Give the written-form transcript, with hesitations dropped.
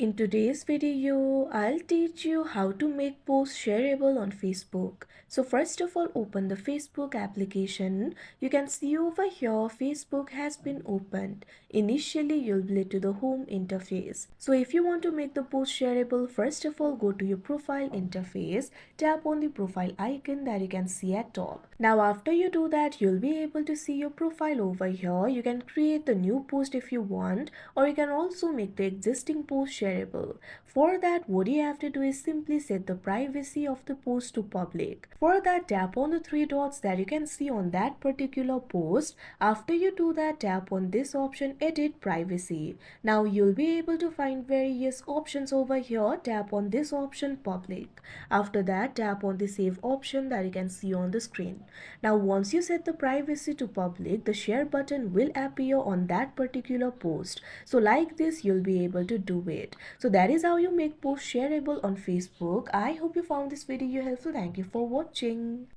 In today's video, I'll teach you how to make posts shareable on Facebook. So first of all, open the Facebook application. You can see over here, Facebook has been opened. Initially, you'll be led to the home interface. So if you want to make the post shareable, first of all, go to your profile interface. Tap on the profile icon that you can see at top. Now after you do that, you'll be able to see your profile over here. You can create the new post if you want, or you can also make the existing post shareable. For that, what you have to do is simply set the privacy of the post to public. For that, tap on the three dots that you can see on that particular post. After you do that, tap on this option, edit privacy. Now you'll be able to find various options over here. Tap on this option, public. After that, tap on the save option that you can see on the screen. Now once you set the privacy to public, the share button will appear on that particular post. So like this, you'll be able to do it. So that is how you make posts shareable on Facebook. I hope you found this video helpful. Thank you for watching.